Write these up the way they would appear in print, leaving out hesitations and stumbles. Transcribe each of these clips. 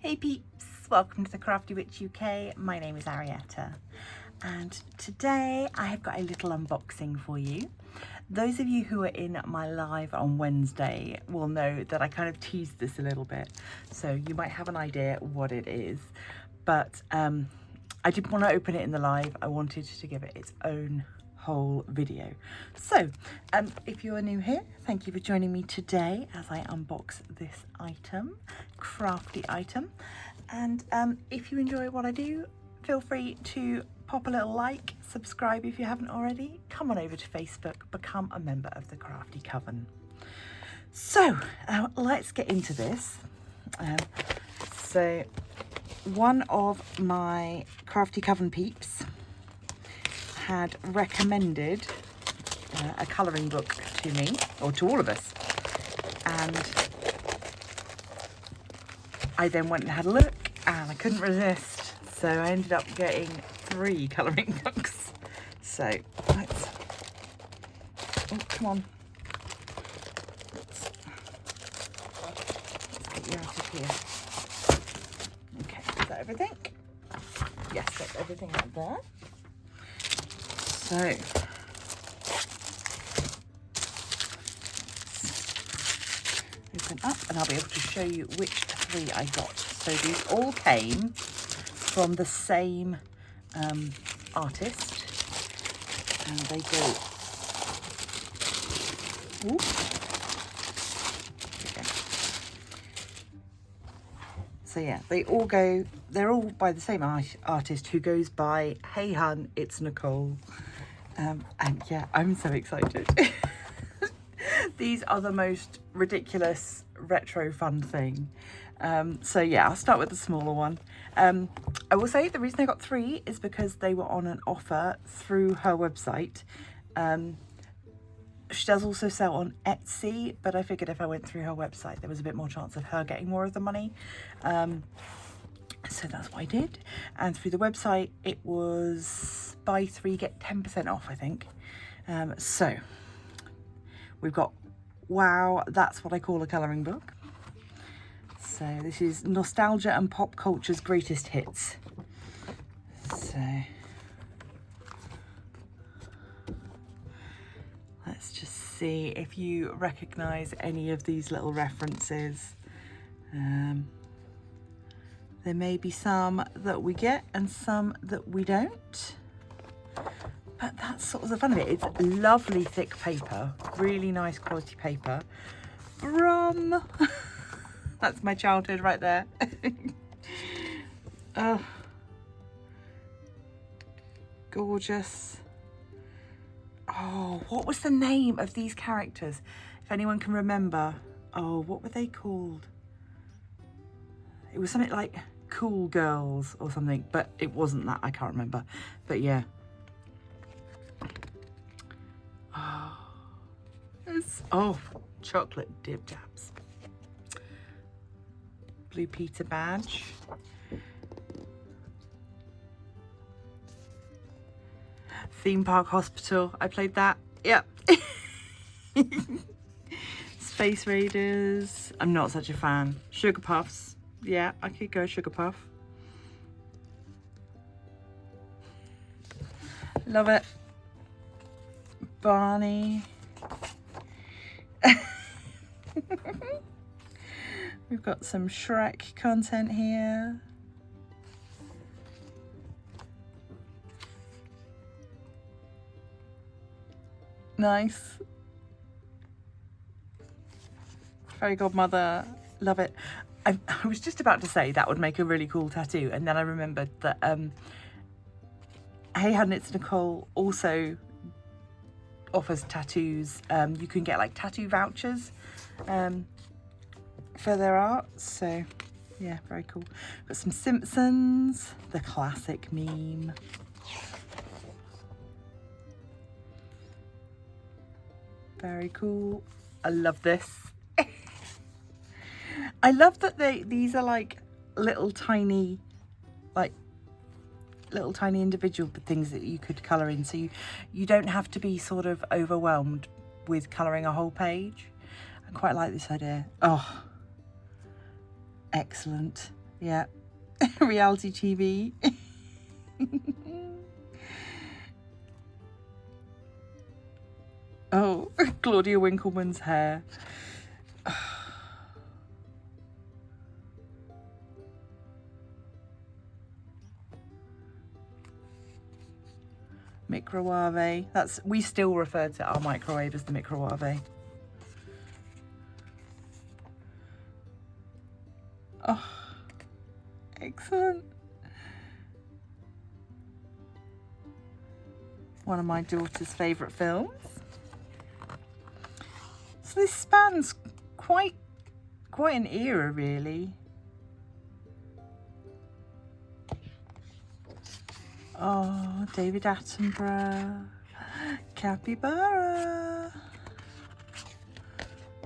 Hey peeps, welcome to the Crafty Witch UK. My name is Arietta and today I have got a little unboxing for you. Those of you who are in my live on Wednesday will know that I kind of teased this a little bit, so you might have an idea what it is, but I didn't want to open it in the live. I wanted to give it its own whole video. So if you are new here, thank you for joining me today as I unbox this item, crafty item. And if you enjoy what I do, feel free to pop a little like, subscribe if you haven't already, come on over to Facebook, become a member of the Crafty Coven. So let's get into this. So one of my Crafty Coven peeps had recommended a colouring book to me, or to all of us, and I then went and had a look and I couldn't resist, so I ended up getting 3 colouring books. So let's, oh come on, let's get you out of here. Okay, is that everything? Yes, that's everything out there. So, open up and I'll be able to show you which 3 I got. So these all came from the same artist, and they go, ooh, okay. So yeah, they all go, they're all by the same artist who goes by HeyHunItsNicole. And yeah, I'm so excited. These are the most ridiculous retro fun thing. So yeah, I'll start with the smaller one. I will say the reason I got 3 is because they were on an offer through her website. She does also sell on Etsy, but I figured if I went through her website, there was a bit more chance of her getting more of the money. So that's what I did. And through the website, it was buy 3, get 10% off, I think. So we've got, wow, that's what I call a colouring book. So this is Nostalgia and Pop Culture's Greatest Hits. So let's just see if you recognise any of these little references. There may be some that we get and some that we don't. But that's sort of the fun of it. It's lovely thick paper, really nice quality paper from, that's my childhood right there. Oh, gorgeous. Oh, what was the name of these characters? If anyone can remember. Oh, what were they called? It was something like Cool Girls or something, but it wasn't that. I can't remember. But yeah. Oh, chocolate dib dabs. Blue Peter badge. Theme Park Hospital. I played that. Yep. Space Raiders. I'm not such a fan. Sugar Puffs. Yeah, I could go Sugar Puff. Love it. Barney. We've got some Shrek content here. Nice. Fairy Godmother. Love it. I was just about to say that would make a really cool tattoo, and then I remembered that HeyHunItsNicole also offers tattoos. You can get like tattoo vouchers for their art, so yeah, very cool. Got some Simpsons, the classic meme. Very cool. I love this. I love that these are like little tiny individual things that you could colour in, so you don't have to be sort of overwhelmed with colouring a whole page. I quite like this idea. Oh, excellent. Yeah. Reality TV. Oh, Claudia Winkleman's hair. Microwave. We still refer to our microwave as the microwave. Oh, excellent. One of my daughter's favourite films. So this spans quite an era, really. Oh, David Attenborough, Capybara.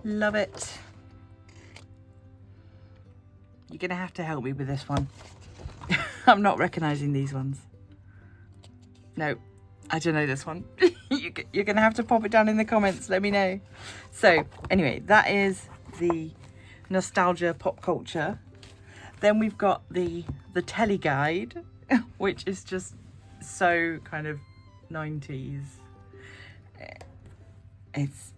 Love it. You're going to have to help me with this one. I'm not recognising these ones. No, I don't know this one. You're going to have to pop it down in the comments. Let me know. So, anyway, that is the nostalgia pop culture. Then we've got the telly guide, which is just so kind of 90s. It's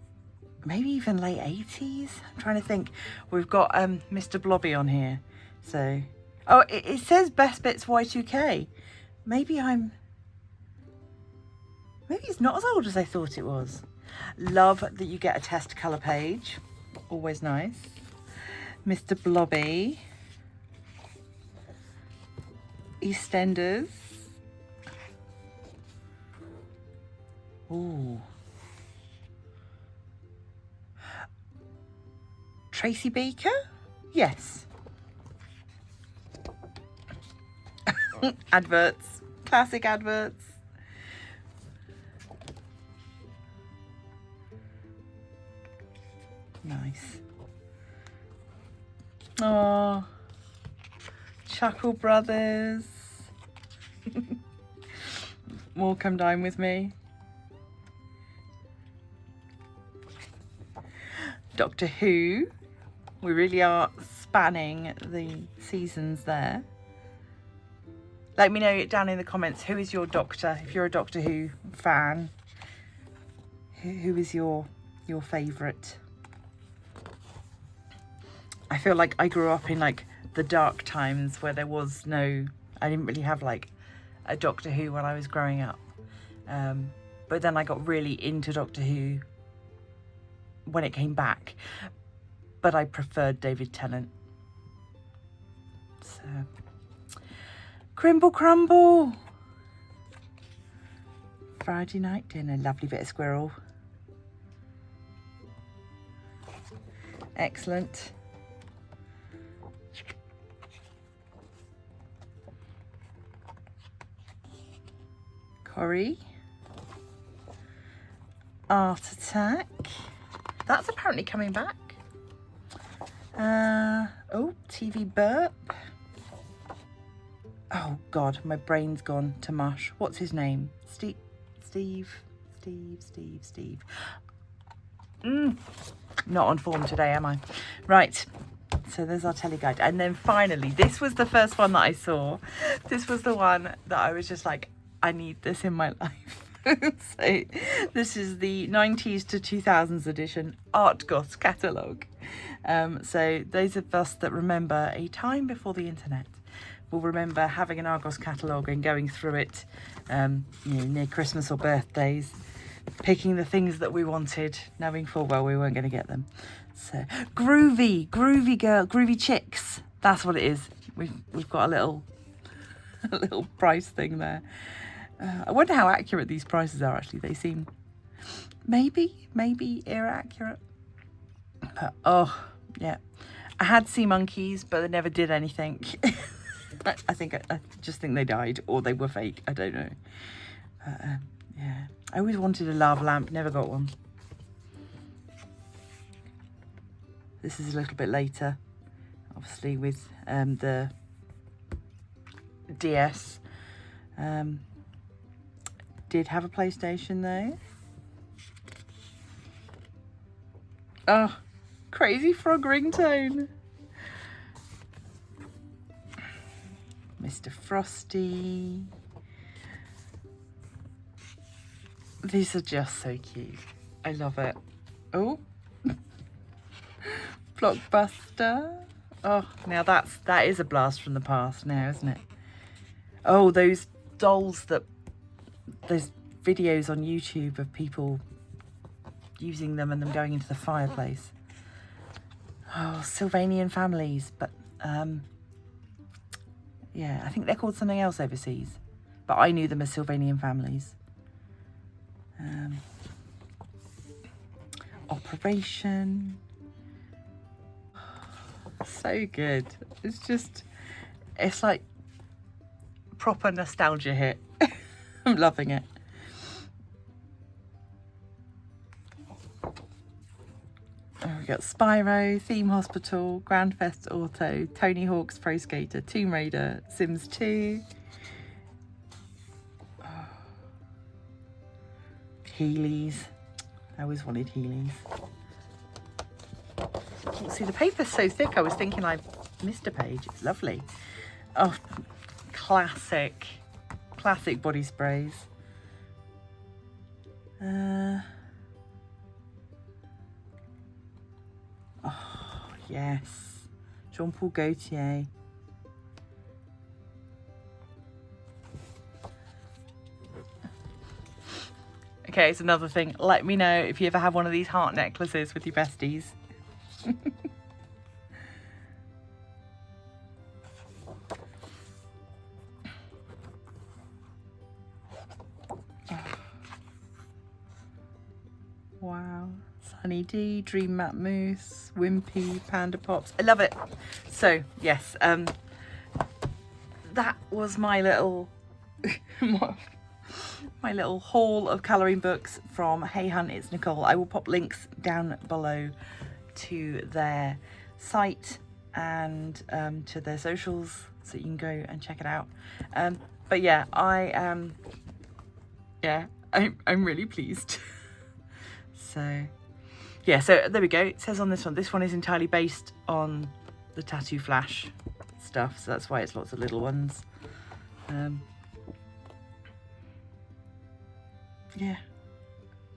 maybe even late 80s. I'm trying to think. We've got Mr. Blobby on here. So, oh, it says Best Bits Y2K. Maybe it's not as old as I thought it was. Love that you get a test colour page. Always nice. Mr. Blobby. EastEnders. Ooh. Tracy Baker? Yes. Adverts. Classic adverts. Nice. Oh, Chuckle Brothers. More Come Dine With Me. Doctor Who. We really are spanning the seasons there. Let me know down in the comments, who is your Doctor? If you're a Doctor Who fan, who is your favourite? I feel like I grew up in like the dark times where there was I didn't really have like a Doctor Who when I was growing up. But then I got really into Doctor Who when it came back. But I preferred David Tennant. So, Crimble Crumble. Friday night dinner. Lovely bit of squirrel. Excellent. Corrie. Art Attack. That's apparently coming back. Oh, TV Burp. Oh God, my brain's gone to mush. What's his name? Steve. Not on form today, am I? Right. So there's our telly guide. And then finally, this was the first one that I saw. This was the one that I was just like, I need this in my life. So this is the 90s to 2000s edition ARTDOT catalogue. So those of us that remember a time before the internet will remember having an Argos catalogue and going through it, near Christmas or birthdays, picking the things that we wanted, knowing full well we weren't going to get them. So groovy girl, groovy chicks. That's what it is. We've got a little price thing there. I wonder how accurate these prices are. Actually, they seem maybe era accurate. But oh yeah, I had Sea Monkeys, but they never did anything. I just think they died or they were fake. I don't know. Yeah, I always wanted a lava lamp, never got one. This is a little bit later, obviously with the DS. Did have a PlayStation though. Oh, Crazy Frog ringtone. Mr. Frosty. These are just so cute. I love it. Oh, Blockbuster. Oh, now that is a blast from the past now, isn't it? Oh, those dolls that, there's videos on YouTube of people using them and them going into the fireplace. Oh, Sylvanian families, but yeah, I think they're called something else overseas, but I knew them as Sylvanian families. Operation. So good. It's like proper nostalgia hit. I'm loving it. Oh, we got Spyro, Theme Hospital, Grand Theft Auto, Tony Hawk's Pro Skater, Tomb Raider, Sims 2. Oh. Heelys. I always wanted Heelys. Oh, see, the paper's so thick, I was thinking I missed a page. It's lovely. Oh, classic body sprays. Oh, yes. Jean-Paul Gaultier. Okay, it's another thing. Let me know if you ever have one of these heart necklaces with your besties. Wow. Sunny D, Dream Map Moose, Wimpy, Panda Pops. I love it. So, yes, that was my little my little haul of colouring books from HeyHunItsNicole. I will pop links down below to their site and to their socials so you can go and check it out. But yeah, I'm really pleased. So yeah, so there we go. It says on this one is entirely based on the Tattoo Flash stuff, so that's why it's lots of little ones. Yeah,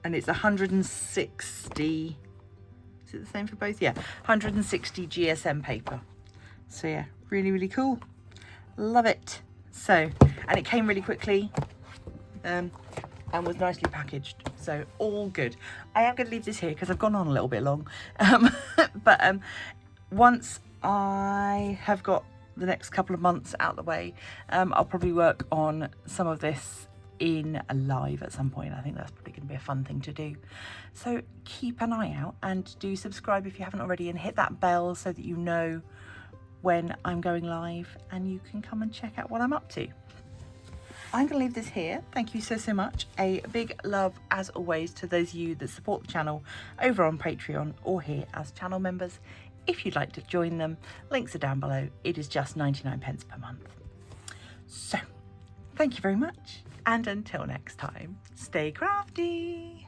and it's 160, is it the same for both? Yeah, 160 GSM paper. So yeah, really cool. Love it. So, and it came really quickly and was nicely packaged, so all good. I am going to leave this here because I've gone on a little bit long, but once I have got the next couple of months out of the way, I'll probably work on some of this in a live at some point. I think that's probably going to be a fun thing to do. So keep an eye out and do subscribe if you haven't already, and hit that bell so that you know when I'm going live and you can come and check out what I'm up to. I'm going to leave this here. Thank you so much. A big love as always to those of you that support the channel over on Patreon or here as channel members. If you'd like to join them, links are down below. It is just 99p per month. So thank you very much. And until next time, stay crafty.